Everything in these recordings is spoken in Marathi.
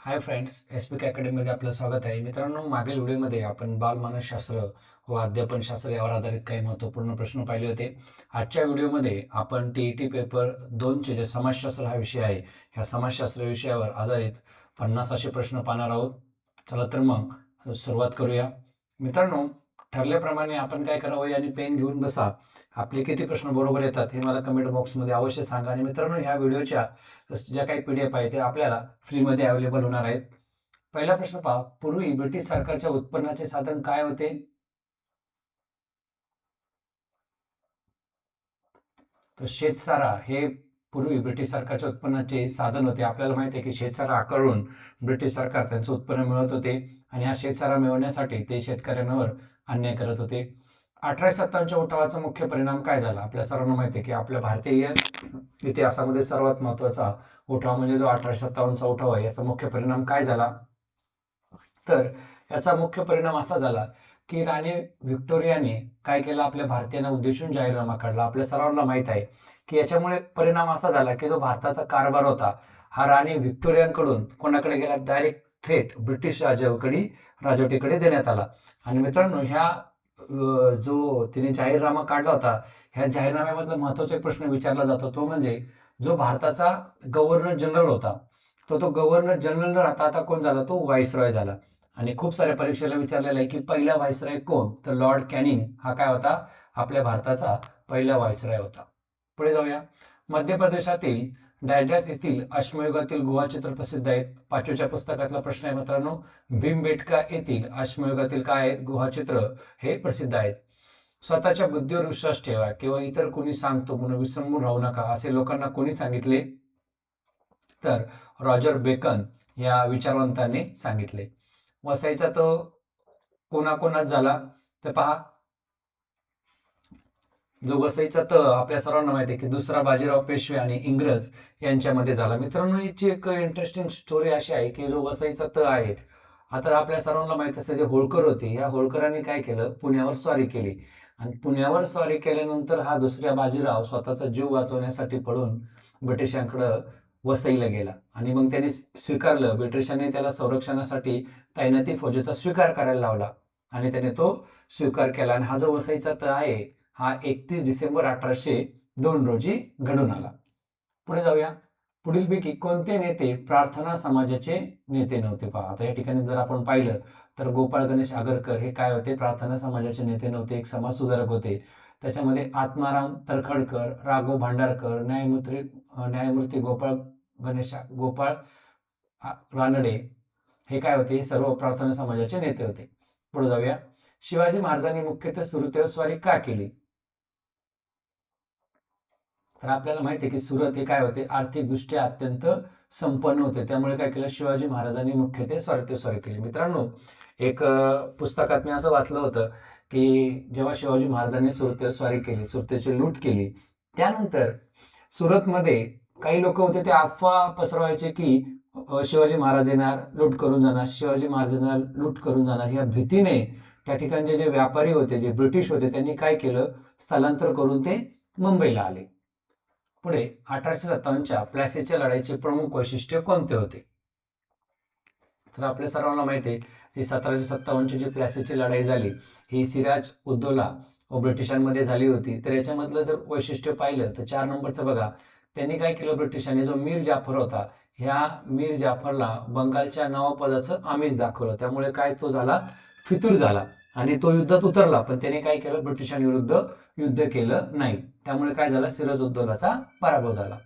हाय फ्रेंड्स, एसपीके अकॅडमीमध्ये आपलं स्वागत आहे. मित्रांनो, मागील व्हिडिओमध्ये आपण बालमानसशास्त्र व अध्यापनशास्त्र यावर आधारित काही महत्त्वपूर्ण प्रश्न पाहिले होते. आजच्या व्हिडिओमध्ये आपण टी पेपर 2चे जे समाजशास्त्र हा विषय आहे, ह्या समाजशास्त्र विषयावर आधारित 50 असे प्रश्न पाहणार आहोत. चला तर मग सुरुवात करूया. मित्रांनो, ठरल्याप्रमाणे आपण काय करावं, वही आणि पेन घेऊन बसा. आपले किती प्रश्न बरोबर येतात हे मला कमेंट बॉक्समध्ये अवश्य सांगा. आणि मित्रांनो, ह्या व्हिडिओच्या ज्या काही PDF आहेत ते आपल्याला फ्रीमध्ये अवेलेबल होणार आहेत. पहिला प्रश्न पहा, पूर्वी ब्रिटिश सरकारच्या उत्पन्नाचे साधन काय होते? तर शेतसारा हे पूर्वी ब्रिटिश सरकारच्या उत्पन्नाचे साधन होते. आपल्याला माहिती आहे की शेतसारा आकारून ब्रिटिश सरकार त्यांचं उत्पन्न मिळवत होते आणि हा शेतसारा मिळवण्यासाठी ते शेतकऱ्यांवर अन्याय करत होते. 1857च्या उठावाचा मुख्य परिणाम काय झाला? आपल्या सर्वांना माहिती आहे की आपल्या भारतीय इतिहासामध्ये सर्वात महत्त्वाचा उठाव म्हणजे जो 1857चा उठाव आहे, याचा मुख्य परिणाम काय झाला? तर याचा मुख्य परिणाम असा झाला की राणी व्हिक्टोरियाने काय केलं, आपल्या भारतीयांना उद्देशून जाहीरनामा काढला. आपल्या सर्वांना माहीत आहे की याच्यामुळे परिणाम असा झाला की जो भारताचा कारभार होता हा राणी व्हिक्टोरियांकडून कोणाकडे गेला? डायरेक्ट थेट ब्रिटिश राजवटीकडे देण्यात आला. आणि मित्रांनो, ह्या जो तिने जाहीरनामा काढला होता, ह्या जाहीरनाम्यामधला महत्त्वाचा एक प्रश्न विचारला जातो, तो म्हणजे जो भारताचा गव्हर्नर जनरल होता, तो गव्हर्नर जनरल न राहता आता कोण झाला? तो व्हाईसरॉय झाला. आणि खूप साऱ्या परीक्षेला विचारलेलं आहे की पहिला व्हाईसरॉय कोण? तर लॉर्ड कॅनिंग हा काय होता? आपल्या भारताचा पहिला व्हाईसरॉय होता. पुढे जाऊया. मध्य प्रदेशातील डायजास येथील अश्मयुगातील गुहाचित्र प्रसिद्ध आहेत. 5वीच्या पुस्तकातला प्रश्न आहे मित्रांनो. भीमबेटका येथील अश्मयुगातील काय आहेत? गुहाचित्र हे प्रसिद्ध आहेत. स्वतःच्या बुद्धीवर विश्वास ठेवा किंवा इतर कोणी सांगतो म्हणून विसंबून राहू नका, असे लोकांना कोणी सांगितले? तर रॉजर बेकन या विचारवंतांनी सांगितले. वसईचा तो कोणाकोणात झाला? तर पहा, जो वसईचा त आपल्या सर्वांना माहिती आहे की दुसरा बाजीराव पेशवे आणि इंग्रज यांच्यामध्ये झाला. मित्रांनो, याची एक इंटरेस्टिंग स्टोरी अशी आहे की जो वसईचा त आहे, आता आपल्या सर्वांना माहित असं जे होळकर होते, या होळकरांनी काय केलं? पुण्यावर स्वारी केली. आणि पुण्यावर स्वारी केल्यानंतर हा दुसऱ्या बाजीराव स्वतःचा जीव वाचवण्यासाठी पळून ब्रिटिशांकडं वसईला गेला. आणि मग त्यांनी स्वीकारलं, ब्रिटिशांनी त्याला संरक्षणासाठी तैनाती फौजेचा स्वीकार करायला लावला आणि त्याने तो स्वीकार केला. आणि हा जो वसईचा त आहे हा 31 डिसेंबर 1802 रोजी घडून आला. पुढे जाऊया. पुढीलपैकी कोणते नेते प्रार्थना समाजाचे नेते नव्हते? पहा, आता या ठिकाणी जर आपण पाहिलं तर गोपाळ गणेश आगरकर हे काय होते? प्रार्थना समाजाचे नेते नव्हते, एक समाजसुधारक होते. त्याच्यामध्ये आत्माराम तर्खडकर, राघव भांडारकर, न्यायमूर्ती गोपाळ रानडे हे काय होते? सर्व प्रार्थना समाजाचे नेते होते. पुढे जाऊया. शिवाजी महाराजांनी मुख्यतः सुरतेवर स्वारी का केली? तर आपल्याला माहिती आहे की सुरत हे काय होते? आर्थिकदृष्ट्या अत्यंत संपन्न होते. त्यामुळे काय केलं? शिवाजी महाराजांनी मुख्यतः सुरतेवर स्वारी केली. मित्रांनो, एक पुस्तकात मी असं वाचलं होतं की जेव्हा शिवाजी महाराजांनी सुरतेवर स्वारी केली, सुरतेची लूट केली, त्यानंतर सुरतमध्ये काही लोक होते ते अफवा पसरवायचे की शिवाजी महाराज येणार, लूट करून जाणार, शिवाजी महाराजांना लूट करून जाणार. या भीतीने त्या ठिकाणचे जे व्यापारी होते, जे ब्रिटिश होते, त्यांनी काय केलं? स्थलांतर करून ते मुंबईला आले. पुढे 1857च्या प्लासीच्या लढाईचे प्रमुख वैशिष्ट्य कोणते होते? तर आपल्या सर्वांना माहिती आहे की 1757ची जी प्लासीची लढाई झाली ही सिराज उद्दौला व ब्रिटिशांमध्ये झाली होती. तर याच्यामधलं जर वैशिष्ट्य पाहिलं तर 4 नंबरचं बघा. त्यांनी काय केलं? ब्रिटिशांनी जो मीर जाफर होता, ह्या मीर जाफरला बंगालच्या नवाबपदाचं आमिष दाखवलं. त्यामुळे काय तो झाला? फितूर झाला आणि तो युद्धात उतरला, पण त्याने काय केलं? ब्रिटिशांविरुद्ध युद्ध केलं नाही. त्यामुळे काय झालं? सिराज उद्दौलाचा पराभव झाला.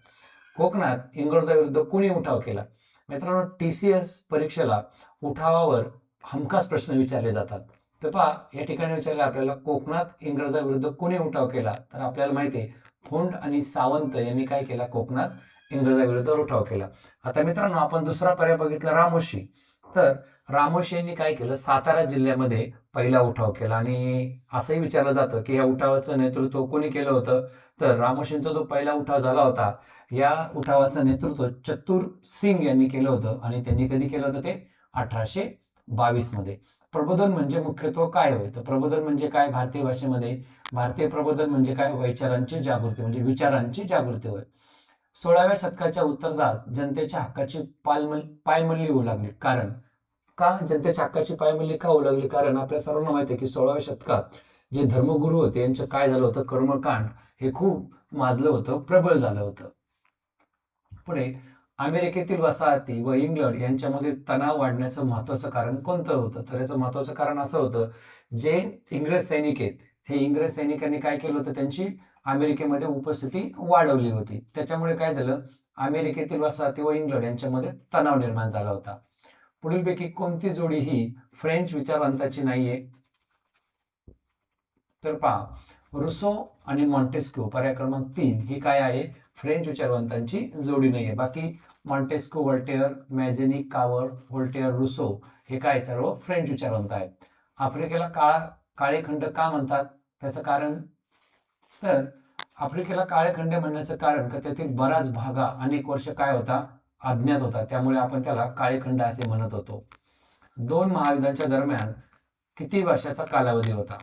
कोकणात इंग्रजांविरुद्ध कोणी उठाव केला? मित्रांनो, TCS परीक्षेला उठावावर हमखास प्रश्न विचारले जातात. तर पहा, या ठिकाणी विचारले आपल्याला कोकणात इंग्रजांविरुद्ध कोणी उठाव केला? तर आपल्याला माहिती आहे फोंड आणि सावंत यांनी काय केला? कोकणात इंग्रजांविरुद्ध उठाव केला. आता मित्रांनो, आपण दुसरा पर्याय बघितला रामोशी. तर रामोशी यांनी काय केलं? सातारा जिल्ह्यामध्ये पहिला उठाव केला. आणि असंही विचारलं जातं की या उठावाचं नेतृत्व कोणी केलं होतं? तर रामोशींचा जो पहिला उठाव झाला होता, या उठावाचं नेतृत्व चतुर सिंग यांनी केलं होतं. आणि त्यांनी कधी केलं होतं? ते 1822 मध्ये. प्रबोधन म्हणजे मुख्यत्व काय होय? तर प्रबोधन म्हणजे काय? भारतीय भाषेमध्ये भारतीय प्रबोधन म्हणजे काय? विचारांची जागृती, म्हणजे विचारांची जागृती होय. 16व्या शतकाच्या उत्तरार्धात जनतेच्या हक्काची पायमल्ली होऊ लागली. कारण का जनतेच्या हक्काची पायमल्ली का होऊ लागली? कारण आपल्या सर्वांना माहिती आहे की 16व्या शतकात जे धर्मगुरू होते यांचं काय झालं होतं, कर्मकांड हे खूप माजलं होतं, प्रबळ झालं होतं. पुढे अमेरिकेतील वसाहती व इंग्लंड यांच्यामध्ये तणाव वाढण्याचं महत्वाचं कारण कोणतं होतं? तर याचं महत्वाचं कारण असं होतं, जे इंग्रज सैनिक आहेत, हे इंग्रज सैनिकांनी काय केलं होतं, त्यांची अमेरिकेमध्ये उपस्थिती वाढवली होती. त्याच्यामुळे काय झालं, अमेरिकेतील वसाहती व इंग्लंड यांच्यामध्ये तणाव निर्माण झाला होता. पुढीलपैकी कोणती जोडी ही फ्रेंच विचारवंताची नाहीये? तर पहा, रुसो आणि मॉन्टेस्क्यू, पर्याय क्रमांक 3 ही काय आहे? फ्रेंच विचारवंतांची जोडी नाहीये. बाकी मॉन्टेस्क्यू, व्होल्टेअर, मॅझेनी, कावर, व्होल्टेअर, रुसो हे काय सर्व फ्रेंच विचारवंत आहेत. आफ्रिकेला काळे खंड का म्हणतात? त्याचं कारण, तर आफ्रिकेला काळे खंड म्हणण्याचं कारण का त्यातील बराच भाग अनेक वर्ष काय होता? अज्ञात होता. त्यामुळे आपण त्याला काळे खंड असे म्हणत होतो. 2 महायुद्धांच्या दरम्यान किती वर्षाचा कालावधी होता?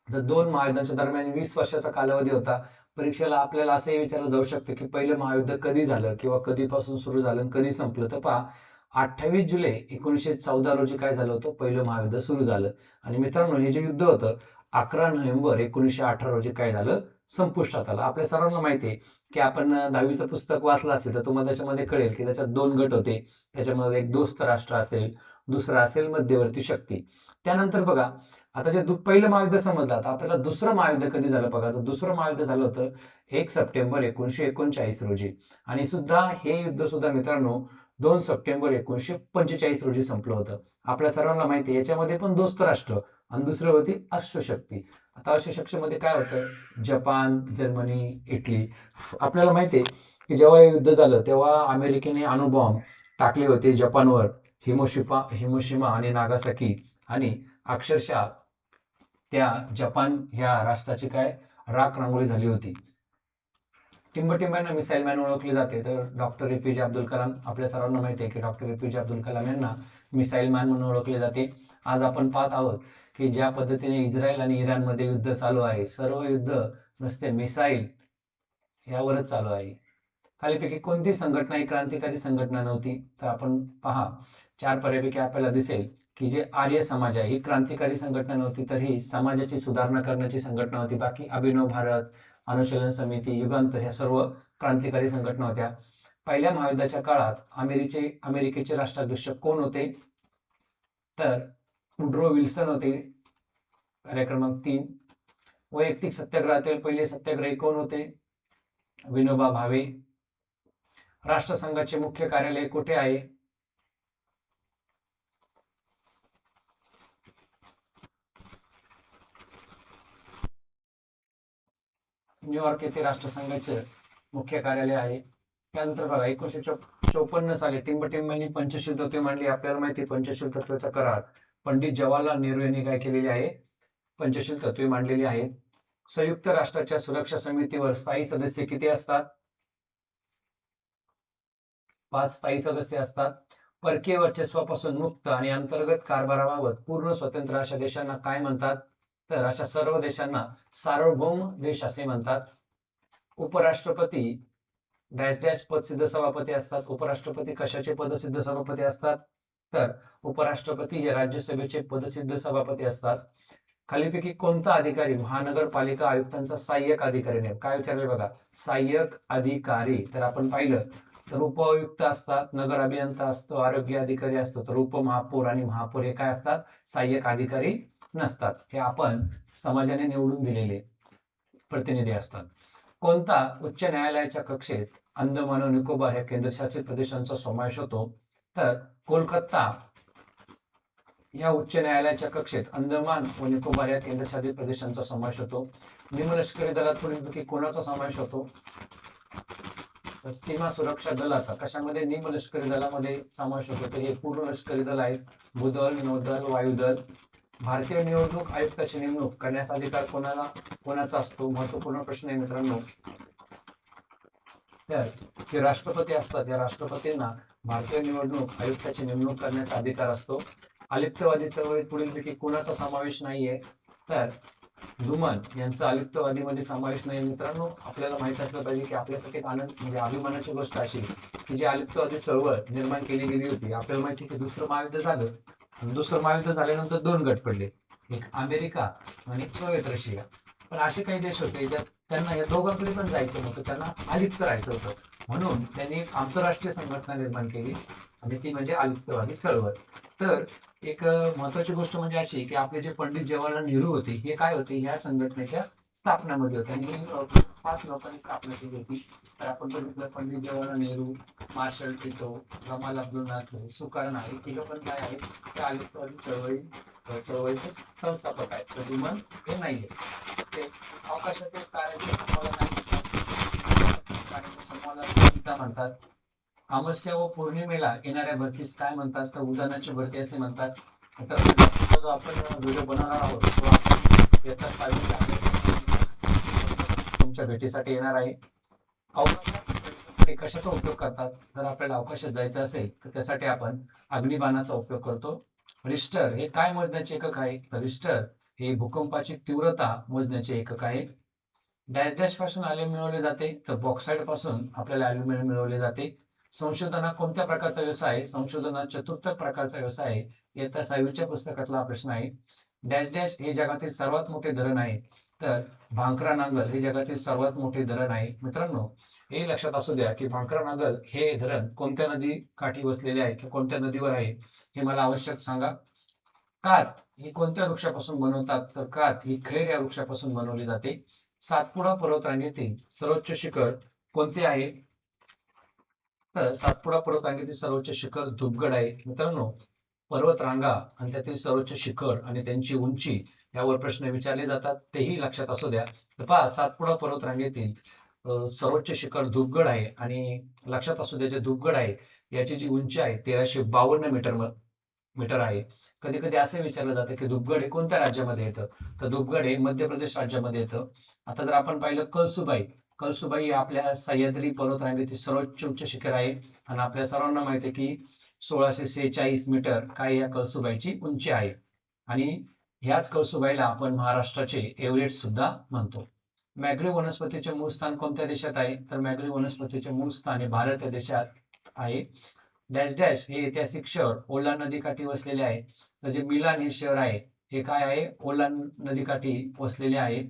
तर 2 महायुद्धांच्या दरम्यान 20 वर्षाचा कालावधी होता. परीक्षेला आपल्याला असंही विचारलं जाऊ शकतं की पहिलं महायुद्ध कधी झालं किंवा कधीपासून सुरू झालं आणि कधी संपलं? तर पहा, 28 जुलै 1914 रोजी काय झालं होतं? पहिलं महायुद्ध सुरू झालं. आणि मित्रांनो, हे जे युद्ध होतं 11 नोव्हेंबर 1918 रोजी काय झालं? संपुष्टात आलं. आपल्या सर्वांना माहिती आहे की आपण 10वीचं पुस्तक वाचलं असेल तर तुम्हाला त्याच्यामध्ये कळेल की त्याच्यात 2 गट होते. त्याच्यामध्ये एक दोस्त राष्ट्र असेल, दुसरं असेल मध्यवर्ती शक्ती. त्यानंतर बघा, आता जे पहिलं महायुद्ध समजलं, आता आपल्याला दुसरं महायुद्ध कधी झालं बघा. तर दुसरं महायुद्ध झालं होतं 1 सप्टेंबर 1939 रोजी. आणि सुद्धा हे युद्ध सुद्धा मित्रांनो 2 सप्टेंबर 1945 रोजी संपलं होतं. आपल्या सर्वांना माहिती आहे, याच्यामध्ये पण दोस्त राष्ट्र आणि दुसरं होती अश्वशक्ती. आता अश्वशक्तीमध्ये काय होतं? Japan, Germany, Italy. आपल्याला माहिती आहे की जेव्हा हे युद्ध झालं तेव्हा अमेरिकेने अणुबॉम्ब टाकले होते जपानवर, हिरोशिमा आणि नागासाकी. आणि अक्षरशः त्या जपान ह्या राष्ट्राची काय राख रांगोळी झाली होती. टिंबटिंबांना मिसाईल मॅन ओळखले जाते. तर डॉक्टर एपीजे अब्दुल कलाम, आपल्या सर्वांना माहिती आहे की डॉक्टर एपीजे अब्दुल कलाम यांना मिसाईल मॅन म्हणून ओळखले जाते. आज आपण पाहत आहोत की ज्या पद्धतीने इस्रायल आणि इराणमध्ये युद्ध चालू आहे, सर्व युद्ध नुसते मिसाईल यावरच चालू आहे. खालीपैकी कोणती संघटना ही क्रांतिकारी संघटना नव्हती? तर आपण पहा, 4 पर्यायापैकी आपल्याला दिसेल की जे आर्य समाज आहे ही क्रांतिकारी संघटना नव्हती, तर ही समाजाची सुधारणा करण्याची संघटना होती. बाकी अभिनव भारत, अनुशीलन समिती, युगांतर ह्या सर्व क्रांतिकारी संघटना होत्या. पहिल्या महायुद्धाच्या काळात अमेरिकेचे राष्ट्राध्यक्ष कोण होते? तर वुड्रो विल्सन होते. पर्याय क्रमांक 3. वैयक्तिक सत्याग्रहातील पहिले सत्याग्रही कोण होते? विनोबा भावे. राष्ट्रसंघाचे मुख्य कार्यालय कुठे आहे? न्यूयॉर्क येथे राष्ट्रसंघाचे मुख्य कार्यालय आहे. त्यानंतर बघा, 1954 साली टिंबटिंबांनी पंचशील तत्वे मांडली. आपल्याला माहिती आहे पंचशील तत्वाचा करार पंडित जवाहरलाल नेहरू यांनी काय केलेली आहे? पंचशील तत्वे मांडलेली आहेत. संयुक्त राष्ट्राच्या सुरक्षा समितीवर स्थायी सदस्य किती असतात? 5 स्थायी सदस्य असतात. परकीय वर्चस्वापासून मुक्त आणि अंतर्गत कारभाराबाबत पूर्ण स्वतंत्र अशा देशांना काय म्हणतात? तर अशा सर्व देशांना सार्वभौम देश असे म्हणतात. उपराष्ट्रपती डॅश डॅश पदसिद्ध सभापती असतात. उपराष्ट्रपती कशाचे पदसिद्ध सभापती असतात? तर उपराष्ट्रपती हे राज्यसभेचे पदसिद्ध सभापती असतात. खालीपैकी कोणता अधिकारी महानगरपालिका आयुक्तांचा सहाय्यक अधिकारी नाही? काय विचारले बघा, सहाय्यक अधिकारी. तर आपण पाहिलं तर उपआयुक्त असतात, नगर अभियंता असतो, आरोग्य अधिकारी असतो. तर उपमहापौर आणि महापौर हे काय असतात? सहाय्यक अधिकारी नसतात. हे आपण समाजाने निवडून दिलेले प्रतिनिधी असतात. कोणता उच्च न्यायालयाच्या कक्षेत अंदमान व निकोबार या केंद्रशासित प्रदेशांचा समावेश होतो? तर कोलकाता या उच्च न्यायालयाच्या कक्षेत अंदमान व निकोबार या केंद्रशासित प्रदेशांचा समावेश होतो. निमलष्करी दलात पुढीलपैकी कोणाचा समावेश होतो? सीमा सुरक्षा दलाचा. कशामध्ये? निमलष्करी दलामध्ये समावेश होतो. तर हे पूर्ण लष्करी दल आहेत. भूदल, नौदल, वायुदल. भारतीय निवडणूक आयुक्ताची नेमणूक करण्याचा अधिकार कोणाचा असतो? महत्वपूर्ण प्रश्न आहे मित्रांनो. तर जे राष्ट्रपती असतात या राष्ट्रपतींना भारतीय निवडणूक आयुक्ताची नेमणूक करण्याचा अधिकार असतो. अलिप्तवादी चळवळीत पुढीलपैकी कोणाचा समावेश नाहीये? तर धुमन यांचा अलिप्तवादीमध्ये समावेश नाही. मित्रांनो, आपल्याला माहित असलं पाहिजे की आपल्यासाठी एक आनंद म्हणजे अभिमानाची गोष्ट अशी की जी अलिप्तवादी चळवळ निर्माण केली गेली होती. आपल्याला माहिती की दुसरं महायुद्ध झालं आणि दुसरं महायुद्ध झाल्यानंतर दोन गट पडले, एक अमेरिका आणि सोव्हिएत रशिया. पण असे काही देश होते ज्यात त्यांना या दोघांकडे पण जायचं नव्हतं, त्यांना अलिप्त राहायचं होतं. म्हणून त्यांनी एक आंतरराष्ट्रीय संघटना निर्माण केली आणि ती म्हणजे अलिप्तवादी चळवळ. तर एक महत्वाची गोष्ट म्हणजे अशी की आपले जे पंडित जवाहरलाल नेहरू होते हे काय होते, ह्या संघटनेच्या स्थापनामध्ये होते आणि 5 लोकांनी स्थापना केली होती. तर आपण बघितलं Pandit Jawaharlal Nehru, Marshal Tito, Gamal Abdel Nasser, Sukarno हे तिघं पण काय आहेत, त्या अलिप्तवादी चळवळीचे संस्थापक आहेत. तर धुमन हे नाहीये. ते अवकाशातील कार्याचे समूहाला म्हणतात. अमावस्या व पौर्णिमेला येणाऱ्या भरतीस काय म्हणतात, तर उदानाची भरती असे म्हणतात. तर जो आपण व्हिडिओ बनवणार आहोत तो आपण इयत्ता 6वी तुमच्या भेटीसाठी येणार आहे. अवकाशासाठी कशाचा उपयोग करतात, जर आपल्याला अवकाशात जायचं असेल तर त्यासाठी आपण अग्निबाणाचा उपयोग करतो. रिश्टर हे काय मोजण्याचे एकक आहे, तर रिश्टर हे भूकंपाची तीव्रता मोजण्याचे एकक आहे. डॅश डॅश पासून ॲल्युमिनियम मिळवले जाते, तर बॉक्साईड पासून आपल्याला ॲल्युमिनियम मिळवले जाते. संशोधनात कोणत्या प्रकारचा व्यवसाय आहे, संशोधनात चतुर्थ प्रकारचा व्यवसाय आहे. इयत्ता 6वीच्या पुस्तकातला प्रश्न आहे. डॅश डॅश हे जगातील सर्वात मोठे धरण आहे, तर भांकरा नांगल हे जगातील सर्वात मोठे धरण आहे. मित्रांनो, हे लक्षात असू द्या की भांकरा नांगल हे धरण कोणत्या नदी काठी वसलेले आहे किंवा कोणत्या नदीवर आहे हे मला आवश्यक सांगा. कात ही कोणत्या वृक्षापासून बनवतात, तर कात ही खैर या वृक्षापासून बनवली जाते. सातपुडा पर्वतरांगेतील सर्वोच्च शिखर कोणते आहे, तर सातपुडा पर्वतरांगेतील सर्वोच्च शिखर धुपगड आहे. मित्रांनो, पर्वतरांगा आणि त्यातील सर्वोच्च शिखर आणि त्यांची उंची यावर प्रश्न विचारले जातात, तेही लक्षात असू द्या. तर पहा, सातपुडा पर्वतरांगेतील सर्वोच्च शिखर धुपगड आहे आणि लक्षात असू द्या जे धुपगड आहे याची जी उंची आहे 1352 मीटर आहे. कधी कधी असे विचारलं जातं की धुपगड हे कोणत्या राज्यामध्ये येतं, तर धुपगड हे मध्य प्रदेश राज्यामध्ये येतं. आता जर आपण पाहिलं कळसुबाई, कळसुबाई हे आपल्या सह्याद्री पर्वतरांगेतील सर्वोच्च उच्च शिखर आहे आणि आपल्या सर्वांना माहिती आहे की 1646 मीटर काय या कळसुबाईची उंची आहे. आणि ह्याच कळसुबाईला आपण महाराष्ट्राचे एव्हरेस्ट सुद्धा म्हणतो. मॅग्री वनस्पतीचे मूळ स्थान कोणत्या देशात आहे, तर मॅग्री वनस्पतीचे मूळ स्थान हे भारत या देशात आहे. डॅश डॅश हे ऐतिहासिक शहर ओला नदीकाठी वसलेले आहे, तर जे मिलान हे शहर आहे हे काय आहे, ओला नदीकाठी वसलेले आहे.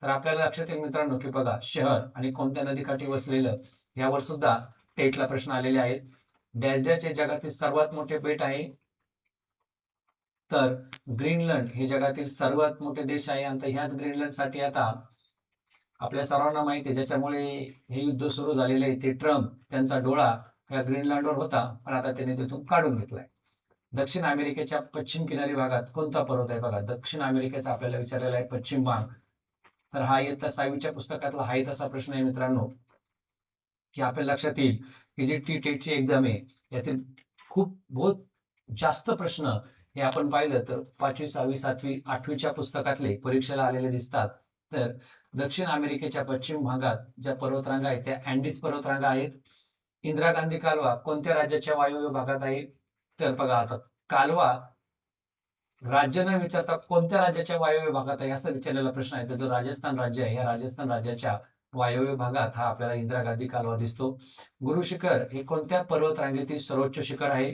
तर आपल्याला लक्षात येईल मित्रांनो की बघा, शहर आणि कोणत्या नदीकाठी वसलेलं यावर सुद्धा टेटला प्रश्न आलेले आहेत. डॅश डॅश हे जगातील सर्वात मोठे बेट आहे, तर ग्रीनलंड हे जगातील सर्वात मोठे देश आहे. आणि ह्याच ग्रीनलंडसाठी आता आपल्या सर्वांना माहिती आहे ज्याच्यामुळे हे युद्ध सुरू झालेले आहे, ते ट्रम्प त्यांचा डोळा या ग्रीनलँडवर होता, पण आता त्याने तिथून काढून घेतलाय. दक्षिण अमेरिकेच्या पश्चिम किनारी भागात कोणता पर्वत आहे, बघा दक्षिण अमेरिकेचा आपल्याला विचारलेला आहे पश्चिम भाग. तर हा इयत्ता 6वीच्या पुस्तकातला हा तसा प्रश्न आहे मित्रांनो, की आपल्या लक्षात येईल की जी टी-टेटची एक्झाम आहे यातील खूप बहुत जास्त प्रश्न हे आपण पाहिलं तर 5वी 6वी 7वी 8वीच्या पुस्तकातले परीक्षेला आलेले दिसतात. तर दक्षिण अमेरिकेच्या पश्चिम भागात ज्या पर्वतरांगा आहेत त्या अँडीज पर्वतरांगा आहेत. इंदिरा गांधी कालवा कोणत्या राज्याच्या वायव्य भागात आहे, तर बघा आता कालवा राज्य न विचारता कोणत्या राज्याच्या वायव्य भागात आहे असं विचारलेला प्रश्न आहे, तर जो राजस्थान राज्य आहे या राजस्थान राज्याच्या वायव्य भागात हा आपल्याला इंदिरा गांधी कालवा दिसतो. गुरु शिखर हे कोणत्या पर्वतरांगेतील सर्वोच्च शिखर आहे,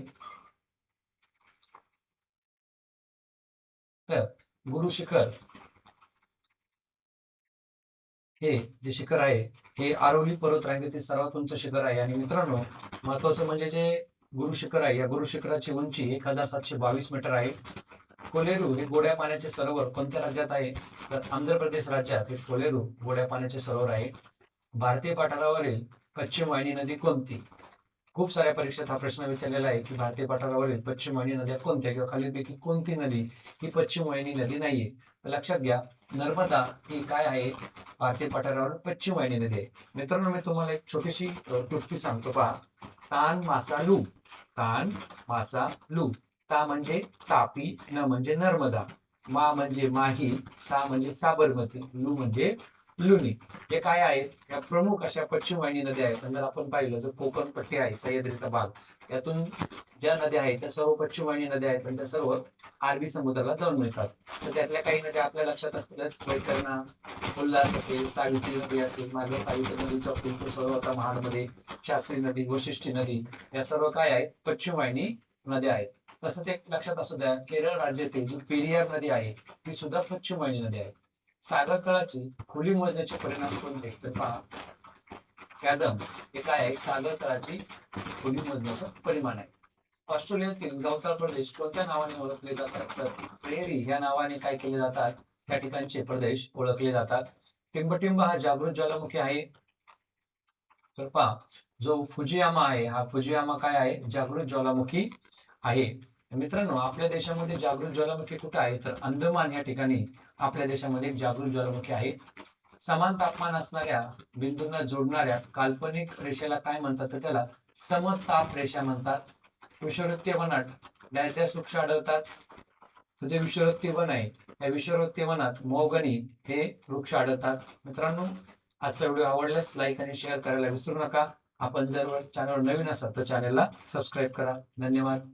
तर गुरु शिखर हे जे शिखर आहे हे आरोली पर्वतरांगेतील सर्वात उंच शिखर आहे. आणि मित्रांनो, महत्वाचं म्हणजे जे गुरु शिखर आहे या गुरु शिखराची उंची 1722 मीटर आहे. कोलेरू हे गोड्या पाण्याचे सरोवर कोणत्या राज्यात आहे, तर आंध्र प्रदेश राज्यात हे कोलेरू गोड्या पाण्याचे सरोवर आहे. भारतीय पठारावरील पश्चिम वाहिनी नदी कोणती, खूप साऱ्या परीक्षेत हा प्रश्न विचारलेला आहे की भारतीय पठारावरील पश्चिम वाहिनी नद्या कोणत्या किंवा खालीलपैकी कोणती नदी ही पश्चिम वाहिनी नदी नाहीये, तर लक्षात घ्या नर्मदा ही काय आहे, भारतीय पठारावर पश्चिम वाहिनी नदी आहे. मित्रांनो, मी तुम्हाला एक छोटीशी क्लुप्ती सांगतो पहा. तान मासा लू, तान मासा लू. ता म्हणजे तापी, न म्हणजे नर्मदा, मा म्हणजे माही, सा म्हणजे साबरमती, लू म्हणजे लुनी हे काय आहे, या प्रमुख अशा पश्चिम वाहिनी नद्या आहेत. आणि जर आपण पाहिलं, जर कोकण पट्टी आहे, सह्याद्रीचा भाग, यातून ज्या नद्या आहेत त्या सर्व पश्चिम वाहिनी नद्या आहेत आणि त्या सर्व अरबी समुद्राला जाऊन मिळतात. तर त्यातल्या काही नद्या आपल्या लक्षात असतीलच, वैतरणा, उल्हास असेल, सावित्री नदी असेल, मागे सावित्री नदीचा उगम होता महाडमध्ये, शास्त्री नदी, वशिष्ठी नदी, या सर्व काय आहेत, पश्चिम वाहिनी नद्या आहेत. तसंच एक लक्षात असू द्या, केरळ राज्यातील जी पेरियार नदी आहे ती सुद्धा पश्चिम वाहिनी नदी आहे. सागर तळाची खोली मोजण्याचे परिणाम कोणते, तर पहा, कॅदम हे काय आहे, सागर तळाची खोली मोजण्याचं परिमाण आहे. ऑस्ट्रेलियातील गवताळ प्रदेश कोणत्या नावाने ओळखले जातात, तर प्रेरी या नावाने काय केले जातात, त्या ठिकाणचे प्रदेश ओळखले जातात. टिंबटिंब हा जागृत ज्वालामुखी आहे. तर पहा, जो फुजियामा आहे, हा फुजियामा काय आहे, जागृत ज्वालामुखी आहे. मित्रांनो, आपल्या देशामध्ये जागृत ज्वालामुखी कुठे आहे, तर अंदमान या ठिकाणी आपल्या देशामध्ये एक जागृत ज्वालामुखी आहे. समान तापमान असणाऱ्या बिंदूंना जोडणाऱ्या काल्पनिक रेषेला काय म्हणतात, तर त्याला समताप रेषा म्हणतात. विषुववृत्तीय वनात डायचॅस वृक्ष आढळतात. तर जे विषुववृत्तीय वन आहे, या विषुववृत्तीय वनात मोहगणी हे वृक्ष आढळतात. मित्रांनो, आजचा व्हिडिओ आवडल्यास लाईक आणि शेअर करायला विसरू नका. आपण जर चॅनलवर नवीन असाल तर चॅनलला सबस्क्राईब करा. धन्यवाद.